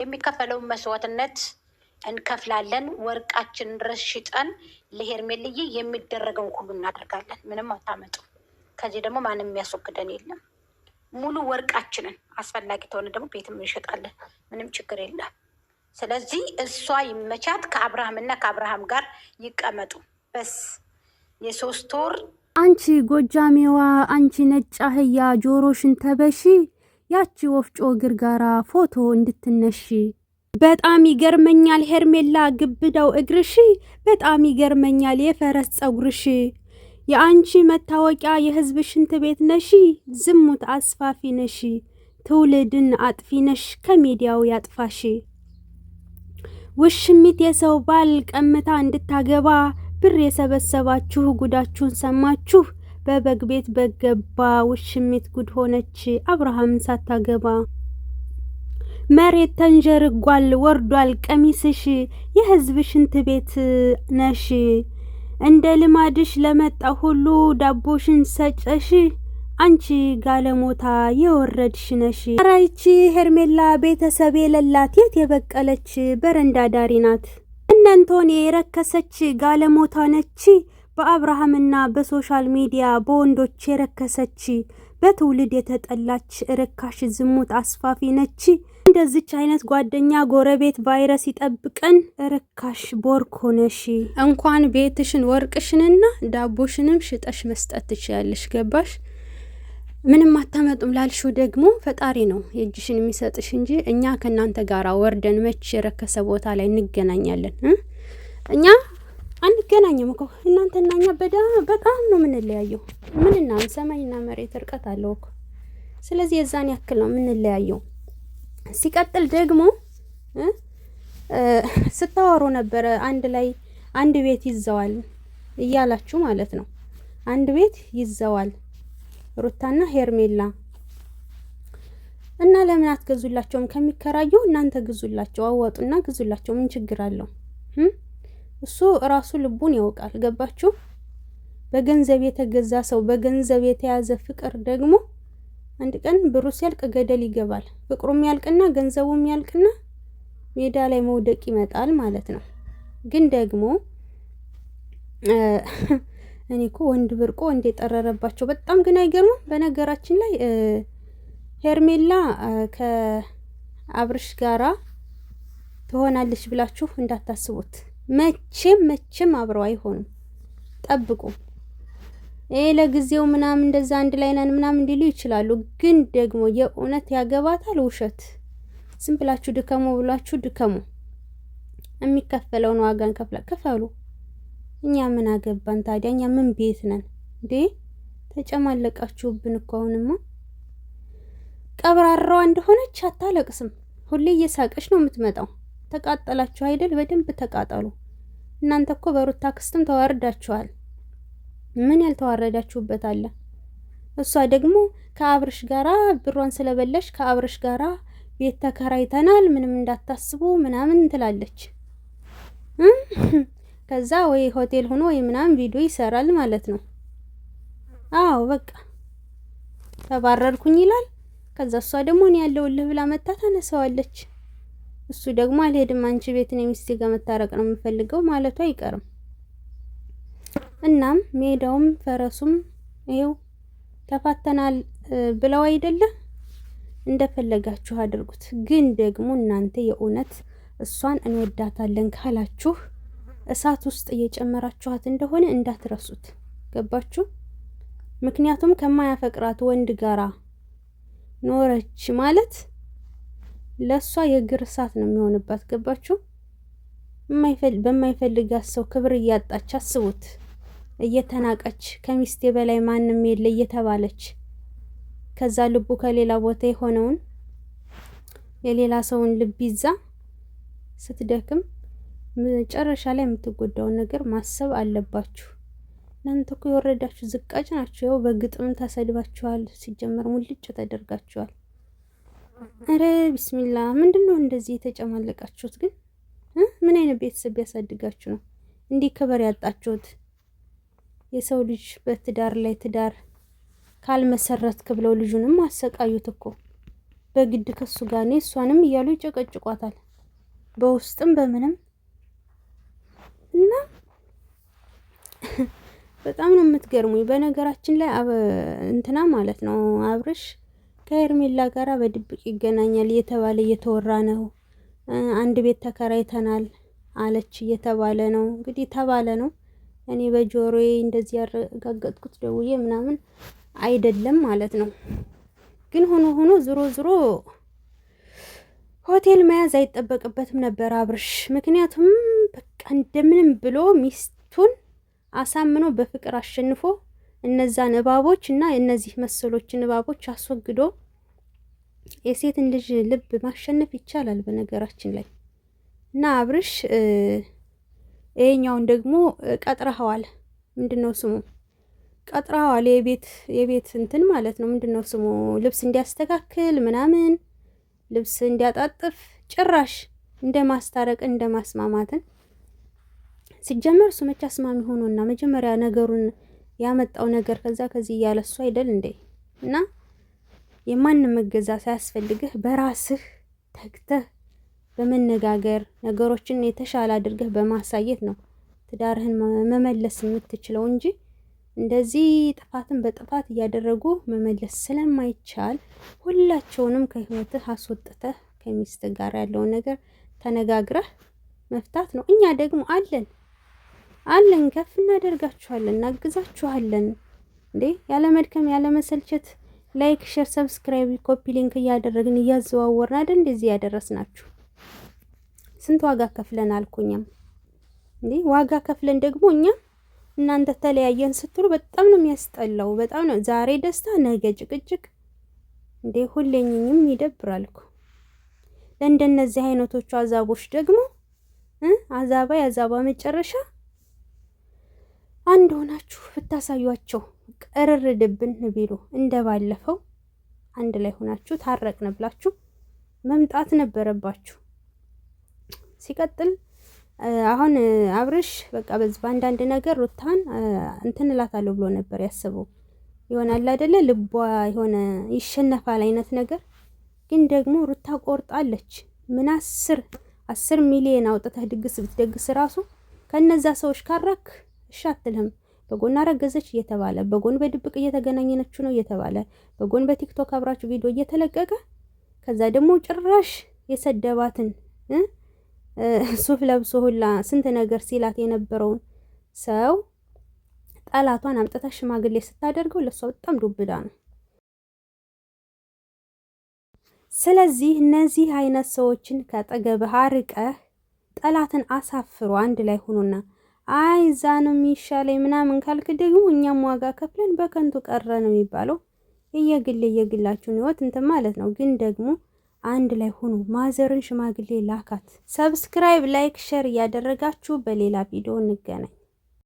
የሚከፈለው መስዋዕትነት እንከፍላለን። ወርቃችን ድረስ ሽጠን ለሄርሜልዬ የሚደረገውን ሁሉ እናደርጋለን። ምንም አታመጡ። ከዚህ ደግሞ ማንም የሚያስወግደን የለም። ሙሉ ወርቃችንን አስፈላጊ ተሆነ ደግሞ ቤትም እንሸጣለን። ምንም ችግር የለም። ስለዚህ እሷ ይመቻት፣ ከአብርሃምና ከአብርሃም ጋር ይቀመጡ። በስ የ3 ወር አንቺ ጎጃሜዋ፣ አንቺ ነጭ አህያ ጆሮሽን ተበሺ፣ ያቺ ወፍጮ ግርጋራ ፎቶ እንድትነሺ። በጣም ይገርመኛል ሄርሜላ ግብዳው እግርሽ፣ በጣም ይገርመኛል የፈረስ ጸጉርሽ። የአንቺ መታወቂያ የህዝብ ሽንት ቤት ነሺ፣ ዝሙት አስፋፊ ነሺ፣ ትውልድን አጥፊ ነሽ፣ ከሚዲያው ያጥፋሽ። ውሽሚት የሰው ባል ቀምታ እንድታገባ ብር የሰበሰባችሁ ጉዳችሁን ሰማችሁ። በበግ ቤት በገባ ውሽሚት ጉድ ሆነች አብርሃምን ሳታገባ። መሬት ተንጀርጓል ወርዷል ቀሚስሽ፣ የህዝብ ሽንት ቤት ነሽ። እንደ ልማድሽ ለመጣ ሁሉ ዳቦሽን ሰጨሽ፣ አንቺ ጋለሞታ የወረድሽ ነሽ። አራይቺ ሄርሜላ ቤተሰብ የሌላት የት የበቀለች በረንዳ ዳሪ ናት። እነንቶኔ የረከሰች ጋለሞታ ነች። በአብርሃምና በሶሻል ሚዲያ በወንዶች የረከሰች በትውልድ የተጠላች ርካሽ ዝሙት አስፋፊ ነች። እንደዚች አይነት ጓደኛ ጎረቤት ቫይረስ ይጠብቀን። ርካሽ ቦርኮ ነሽ። እንኳን ቤትሽን ወርቅሽንና ዳቦሽንም ሽጠሽ መስጠት ትችያለሽ። ገባሽ? ምንም አታመጡም ላልሽው ደግሞ ፈጣሪ ነው የእጅሽን የሚሰጥሽ እንጂ እኛ ከእናንተ ጋር ወርደን መች የረከሰ ቦታ ላይ እንገናኛለን? እኛ አንገናኝም እኮ እናንተና እኛ በጣም ነው የምንለያየው። ምንና ሰማይና መሬት እርቀት አለው እኮ። ስለዚህ የዛን ያክል ነው የምንለያየው። ሲቀጥል ደግሞ ስታወሩ ነበረ አንድ ላይ አንድ ቤት ይዘዋል እያላችሁ ማለት ነው። አንድ ቤት ይዘዋል ሩታና ሄርሜላ እና ለምን አትገዙላቸውም? ከሚከራዩ እናንተ ግዙላቸው፣ አዋጡና ግዙላቸው። ምን ችግር አለው? እሱ ራሱ ልቡን ያውቃል። ገባችሁ? በገንዘብ የተገዛ ሰው፣ በገንዘብ የተያዘ ፍቅር ደግሞ አንድ ቀን ብሩ ሲያልቅ ገደል ይገባል። ፍቅሩም ያልቅና ገንዘቡም ያልቅና ሜዳ ላይ መውደቅ ይመጣል ማለት ነው። ግን ደግሞ እኔ እኮ ወንድ ብርቆ ወንድ የጠረረባቸው በጣም ግን አይገርምም? በነገራችን ላይ ሄርሜላ ከአብርሽ ጋራ ትሆናለች ብላችሁ እንዳታስቡት። መቼም አብረው አይሆኑም። ጠብቁ። ለጊዜው ምናምን እንደዛ አንድ ላይ ነን ምናምን ሊሉ ይችላሉ። ግን ደግሞ የእውነት ያገባታል? ውሸት። ዝም ብላችሁ ድከሙ ብላችሁ ድከሙ። የሚከፈለውን ዋጋን ከፈሉ። እኛ ምን አገባን ታዲያ? እኛ ምን ቤት ነን እንዴ? ተጨማለቃችሁብን እኮ። አሁንማ ቀብራራዋ እንደሆነች አታለቅስም። ሁሌ እየሳቀች ነው የምትመጣው። ተቃጠላችሁ አይደል? በደንብ ተቃጠሉ። እናንተ እኮ በሩታ ክስትም ተዋርዳችኋል። ምን ያልተዋረዳችሁበት አለ? እሷ ደግሞ ከአብርሽ ጋራ ብሯን ስለበለሽ ከአብርሽ ጋራ ቤት ተከራይተናል ምንም እንዳታስቡ ምናምን ትላለች። ከዛ ወይ ሆቴል ሆኖ ወይ ምናምን ቪዲዮ ይሰራል ማለት ነው። አዎ በቃ ተባረርኩኝ ይላል። ከዛ እሷ ደግሞ እኔ ያለውልህ ብላ መታ ታነሳዋለች። እሱ ደግሞ አልሄድም አንቺ ቤት ነው ሚስቴ ጋር መታረቅ ነው የምፈልገው ማለቱ አይቀርም። እናም ሜዳውም ፈረሱም ይሄው ተፋተናል ብለው አይደለ? እንደፈለጋችሁ አድርጉት። ግን ደግሞ እናንተ የእውነት እሷን እንወዳታለን ካላችሁ እሳት ውስጥ እየጨመራችኋት እንደሆነ እንዳትረሱት። ገባችሁ? ምክንያቱም ከማያፈቅራት ወንድ ጋራ ኖረች ማለት ለሷ የግር እሳት ነው የሚሆንባት። ገባችሁ? በማይፈልጋት ሰው ክብር እያጣች አስቡት። እየተናቀች ከሚስቴ በላይ ማንም የለ እየተባለች ከዛ ልቡ ከሌላ ቦታ የሆነውን የሌላ ሰውን ልብ ይዛ ስትደክም መጨረሻ ላይ የምትጎዳውን ነገር ማሰብ አለባችሁ። እናንተ እኮ የወረዳችሁ ዝቃጭ ናችሁ። ያው በግጥም ተሰድባችኋል፣ ሲጀመር ሙልጭ ተደርጋችኋል። አረ ቢስሚላ ምንድነው እንደዚህ የተጨማለቃችሁት? ግን ምን አይነት ቤተሰብ ያሳድጋችሁ ነው እንዲህ ክብር ያጣችሁት? የሰው ልጅ በትዳር ላይ ትዳር ካልመሰረትክ ብለው ልጁንም አሰቃዩት እኮ። በግድ ከሱ ጋር ነው እሷንም እያሉ ይጨቀጭቋታል በውስጥም በምንም እና በጣም ነው የምትገርሙኝ። በነገራችን ላይ እንትና ማለት ነው አብርሽ ከሄርሜላ ጋራ በድብቅ ይገናኛል እየተባለ እየተወራ ነው። አንድ ቤት ተከራይተናል አለች እየተባለ ነው። እንግዲህ ተባለ ነው። እኔ በጆሮዬ እንደዚህ ያረጋገጥኩት ደውዬ ምናምን አይደለም ማለት ነው። ግን ሆኖ ዝሮ ሆቴል መያዝ አይጠበቅበትም ነበር አብርሽ። ምክንያቱም በቃ እንደምንም ብሎ ሚስቱን አሳምኖ በፍቅር አሸንፎ እነዛን እባቦች እና እነዚህ መሰሎችን እባቦች አስወግዶ የሴትን ልጅ ልብ ማሸነፍ ይቻላል በነገራችን ላይ። እና አብርሽ ይሄኛውን ደግሞ ቀጥረኸዋል። ምንድነው ስሙ? ቀጥረኸዋል። የቤት እንትን ማለት ነው። ምንድነው ስሙ? ልብስ እንዲያስተካክል ምናምን ልብስ እንዲያጣጥፍ ጭራሽ እንደ ማስታረቅ እንደ ማስማማትን ሲጀመር እሱ መቼ አስማሚ ሆኖና መጀመሪያ ነገሩን ያመጣው ነገር ከዚህ እያለ እሱ አይደል እንዴ? እና የማንም መገዛ ሳያስፈልግህ በራስህ ተግተህ በመነጋገር ነገሮችን የተሻለ አድርገህ በማሳየት ነው ትዳርህን መመለስ የምትችለው እንጂ እንደዚህ ጥፋትን በጥፋት እያደረጉ መመለስ ስለማይቻል ሁላቸውንም ከህይወትህ አስወጥተህ ከሚስት ጋር ያለውን ነገር ተነጋግረህ መፍታት ነው። እኛ ደግሞ አለን ከፍ እናደርጋችኋለን፣ እናግዛችኋለን። እንዴ ያለ መድከም ያለ መሰልቸት ላይክ፣ ሼር፣ ሰብስክራይብ፣ ኮፒ ሊንክ እያደረግን እያዘዋወርን አይደል እንደዚህ ያደረስናችሁ። ስንት ዋጋ ከፍለን አልኩኝም እንዴ ዋጋ ከፍለን ደግሞ እኛ እናንተ ተለያየን ስትሉ በጣም ነው የሚያስጠላው። በጣም ነው ዛሬ ደስታ ነገ ጭቅጭቅ እንዴ ሁሌኝም ይደብራል እኮ። ለእንደነዚህ አይነቶቹ አዛቦች ደግሞ አዛባ መጨረሻ አንድ ሆናችሁ ብታሳዩአቸው ቅርር ድብን ቢሉ እንደባለፈው አንድ ላይ ሆናችሁ ታረቅን ብላችሁ መምጣት ነበረባችሁ። ሲቀጥል አሁን አብርሽ በቃ በአንዳንድ ነገር ሩታን እንትን እላታለሁ ብሎ ነበር ያሰበው። ይሆናል አይደለ ልቧ የሆነ ይሸነፋል አይነት ነገር። ግን ደግሞ ሩታ ቆርጣለች። ምን 10 ሚሊዮን አውጥተህ ድግስ ብትደግስ ራሱ ከነዛ ሰዎች ካራክ እሺ አትልህም። በጎን አረገዘች እየተባለ በጎን በድብቅ እየተገናኘነችው ነው እየተባለ በጎን በቲክቶክ አብራችሁ ቪዲዮ እየተለቀቀ ከዛ ደግሞ ጭራሽ የሰደባትን ሱፍ ለብሶ ሁላ ስንት ነገር ሲላት የነበረውን ሰው ጠላቷን አምጥታ ሽማግሌ ስታደርገው ለሷ በጣም ዱብዳ ነው። ስለዚህ እነዚህ አይነት ሰዎችን ከጠገብህ አርቀህ ጠላትን አሳፍሮ አንድ ላይ ሆኖና አይ እዛ ነው የሚሻለኝ ምናምን ካልክ ደግሞ እኛም ዋጋ ከፍለን በከንቱ ቀረ ነው የሚባለው። የየግላችሁን ህይወት እንትን ማለት ነው። ግን ደግሞ አንድ ላይ ሆኖ ማዘርን ሽማግሌ ላካት። ሰብስክራይብ፣ ላይክ፣ ሼር እያደረጋችሁ በሌላ ቪዲዮ እንገናኝ።